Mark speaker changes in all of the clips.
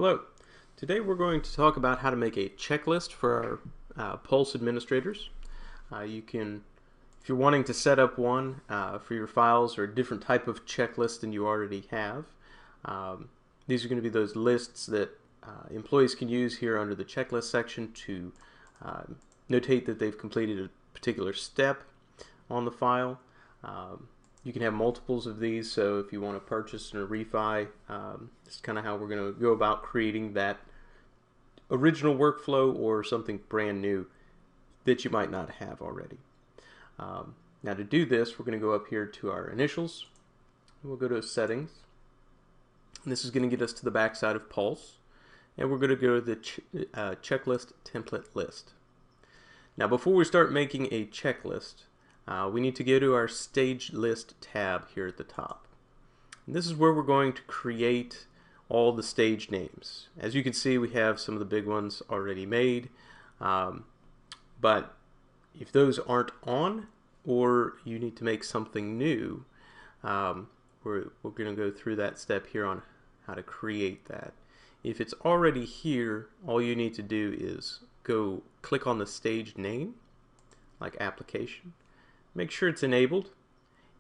Speaker 1: Hello. Today we're going to talk about how to make a checklist for our Pulse administrators. If you're wanting to set up one for your files or a different type of checklist than you already have, these are going to be those lists that employees can use here under the checklist section to notate that they've completed a particular step on the file. You can have multiples of these, so if you want to purchase or refi, this is kind of how we're going to go about creating that original workflow or something brand new that you might not have already. Now to do this, we're going to go up here to our initials. We'll go to settings. And this is going to get us to the back side of Pulse. And we're going to go to the checklist template list. Now before we start making a checklist, we need to go to our stage list tab here at the top. And this is where we're going to create all the stage names. As you can see, we have some of the big ones already made, but if those aren't on, or you need to make something new, we're going to go through that step here on how to create that. If it's already here, all you need to do is go click on the stage name, like application. Make sure it's enabled,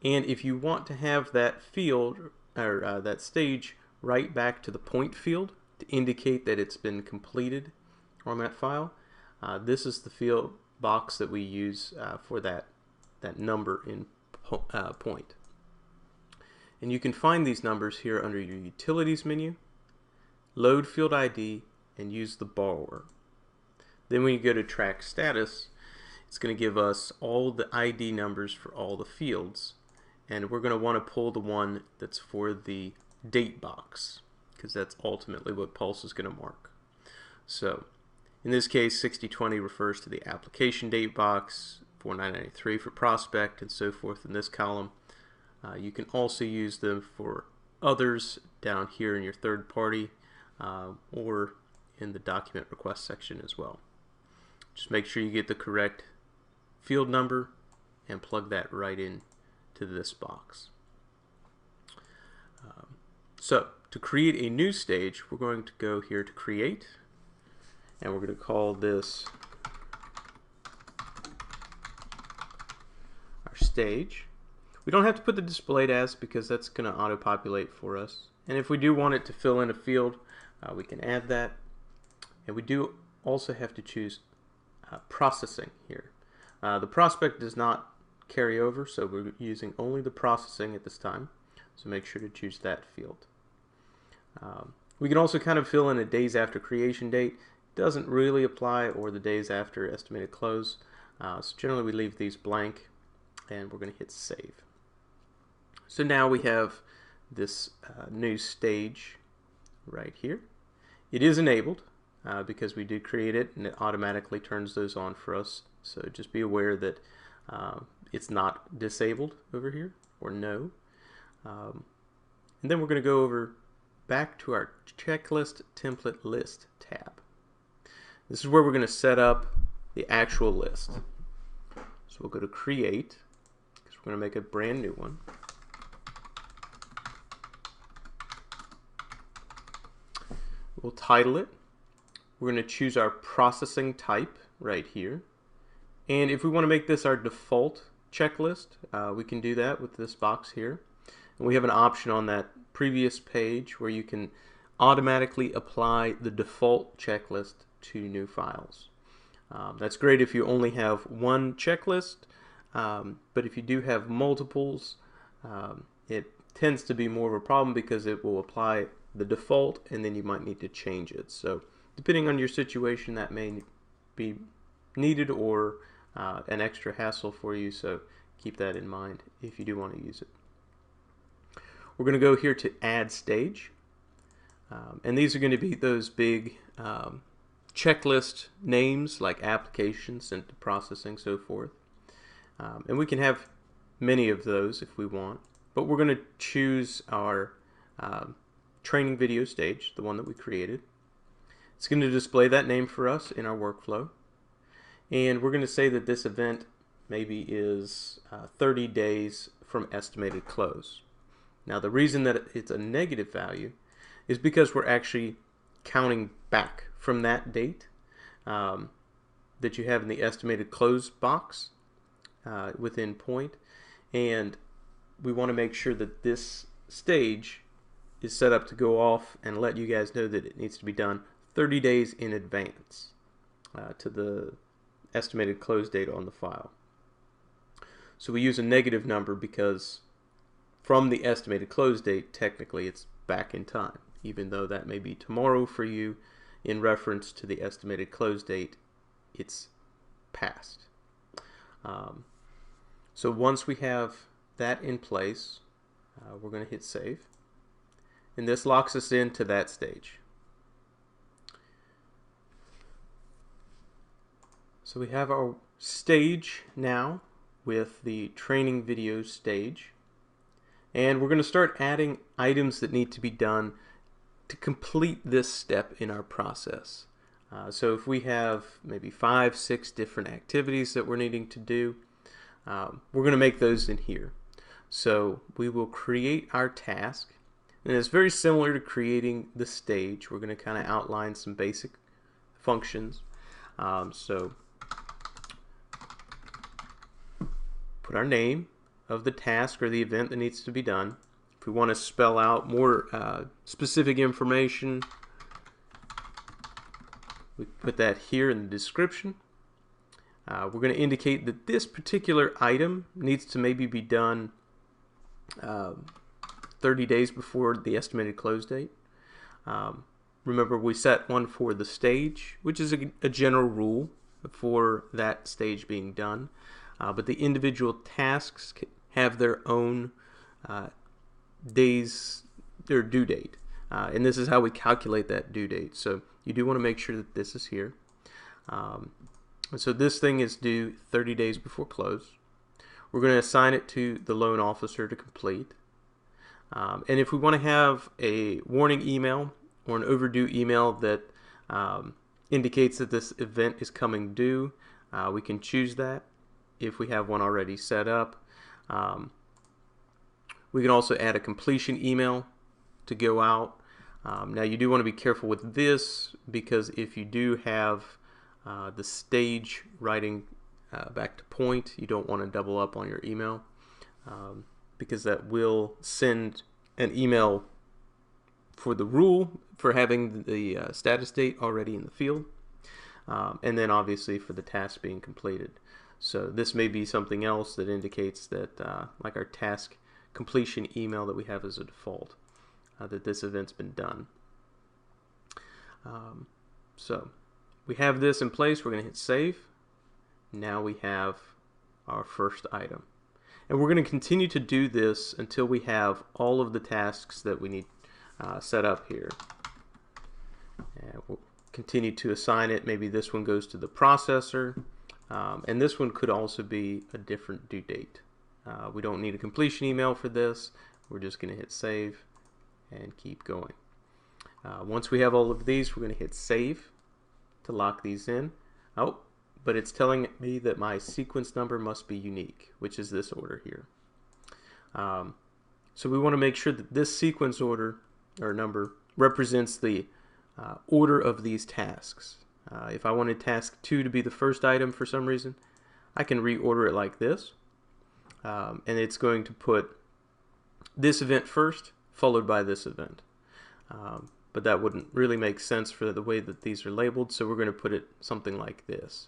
Speaker 1: and if you want to have that field or that stage right back to the point field to indicate that it's been completed on that file, this is the field box that we use for that number in point. And you can find these numbers here under your utilities menu, load field ID, and use the borrower. Then when you go to track status, it's going to give us all the ID numbers for all the fields, and we're going to want to pull the one that's for the date box, because that's ultimately what Pulse is going to mark. So in this case, 6020 refers to the application date box, 4993 for prospect, and so forth in this column. You can also use them for others down here in your third party or in the document request section as well. Just make sure you get the correct field number and plug that right in to this box. So to create a new stage, we're going to go here to create, and we're going to call this our stage. We don't have to put the displayed as, because that's going to auto-populate for us, and if we do want it to fill in a field, we can add that. And we do also have to choose processing here. The prospect does not carry over, so we're using only the processing at this time, so make sure to choose that field. We can also kind of fill in a days after creation date. Doesn't really apply, or the days after estimated close, so generally we leave these blank, and we're going to hit save. So now we have this new stage right here. It is enabled because we did create it, and it automatically turns those on for us. So just be aware that it's not disabled over here, or no. And then we're going to go over back to our checklist template list tab. This is where we're going to set up the actual list. So we'll go to create, because we're going to make a brand new one. We'll title it. We're going to choose our processing type right here. And if we want to make this our default checklist, we can do that with this box here. And we have an option on that previous page where you can automatically apply the default checklist to new files. That's great if you only have one checklist, but if you do have multiples, it tends to be more of a problem because it will apply the default and then you might need to change it. So depending on your situation, that may be needed or an extra hassle for you, so keep that in mind if you do want to use it. We're going to go here to add stage, and these are going to be those big checklist names like application, sent to processing, so forth. And we can have many of those if we want, but we're going to choose our training video stage, the one that we created. It's going to display that name for us in our workflow, and we're going to say that this event maybe is 30 days from estimated close. Now the reason that it's a negative value is because we're actually counting back from that date that you have in the estimated close box within point, and we want to make sure that this stage is set up to go off and let you guys know that it needs to be done 30 days in advance to the estimated close date on the file. So we use a negative number because from the estimated close date, technically it's back in time, even though that may be tomorrow for you. In reference to the estimated close date, it's past. So once we have that in place, we're going to hit save, and this locks us into that stage. So we have our stage now with the training video stage, and we're going to start adding items that need to be done to complete this step in our process. So if we have maybe 5, 6 different activities that we're needing to do, we're going to make those in here. So we will create our task, and it's very similar to creating the stage. We're going to kind of outline some basic functions. So put our name of the task or the event that needs to be done. If we want to spell out more specific information, we put that here in the description. We're going to indicate that this particular item needs to maybe be done 30 days before the estimated close date. Remember, we set one for the stage, which is a general rule for that stage being done. But the individual tasks have their own days, their due date. And this is how we calculate that due date. So you do want to make sure that this is here. So this thing is due 30 days before close. We're going to assign it to the loan officer to complete. And if we want to have a warning email or an overdue email that indicates that this event is coming due, we can choose that if we have one already set up. We can also add a completion email to go out. Now you do want to be careful with this, because if you do have the stage writing back to point, you don't want to double up on your email, because that will send an email for the rule for having the status date already in the field, and then obviously for the task being completed. So this may be something else that indicates that, like our task completion email that we have as a default, that this event's been done. So we have this in place. We're going to hit save. Now we have our first item. And we're going to continue to do this until we have all of the tasks that we need set up here. And we'll continue to assign it. Maybe this one goes to the processor. And this one could also be a different due date. We don't need a completion email for this. We're just going to hit save and keep going. Once we have all of these, we're going to hit save to lock these in. Oh, but it's telling me that my sequence number must be unique, which is this order here. So we want to make sure that this sequence order or number represents the order of these tasks. If I wanted task 2 to be the first item for some reason, I can reorder it like this. And it's going to put this event first, followed by this event. But that wouldn't really make sense for the way that these are labeled, so we're going to put it something like this.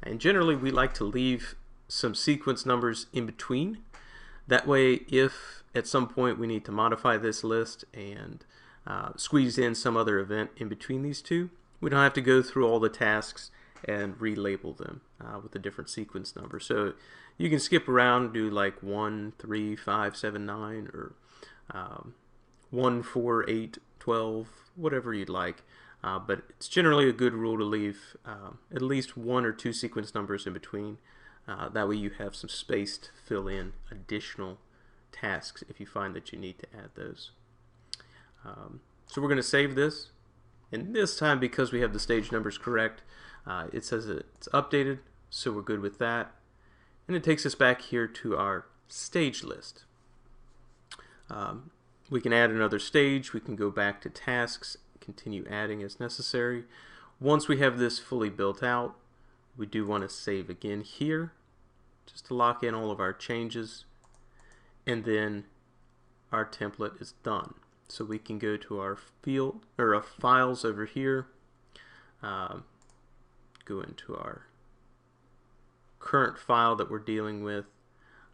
Speaker 1: And generally we like to leave some sequence numbers in between. That way, if at some point we need to modify this list and squeeze in some other event in between these two, we don't have to go through all the tasks and relabel them with a different sequence number. So you can skip around, do like 1, 3, 5, 7, 9, or 1, 4, 8, 12, whatever you'd like. But it's generally a good rule to leave at least 1 or 2 sequence numbers in between. That way you have some space to fill in additional tasks if you find that you need to add those. So we're going to save this. And this time, because we have the stage numbers correct, it says that it's updated, so we're good with that. And it takes us back here to our stage list. We can add another stage, we can go back to tasks, continue adding as necessary. Once we have this fully built out, we do want to save again here just to lock in all of our changes, and then our template is done. So we can go to our field or our files over here, go into our current file that we're dealing with.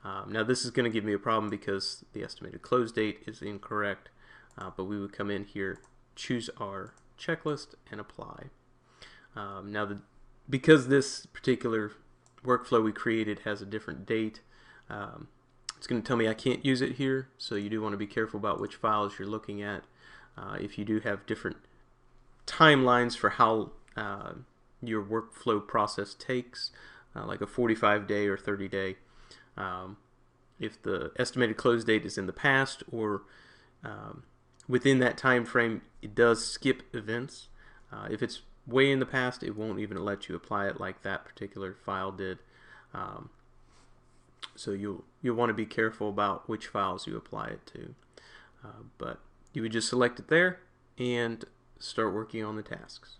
Speaker 1: Now this is going to give me a problem because the estimated close date is incorrect, but we would come in here, choose our checklist, and apply. Because this particular workflow we created has a different date, it's going to tell me I can't use it here, so you do want to be careful about which files you're looking at. If you do have different timelines for how your workflow process takes, like a 45-day or 30-day, if the estimated close date is in the past or within that time frame, it does skip events. If it's way in the past, it won't even let you apply it like that particular file did. So you'll want to be careful about which files you apply it to. But you would just select it there and start working on the tasks.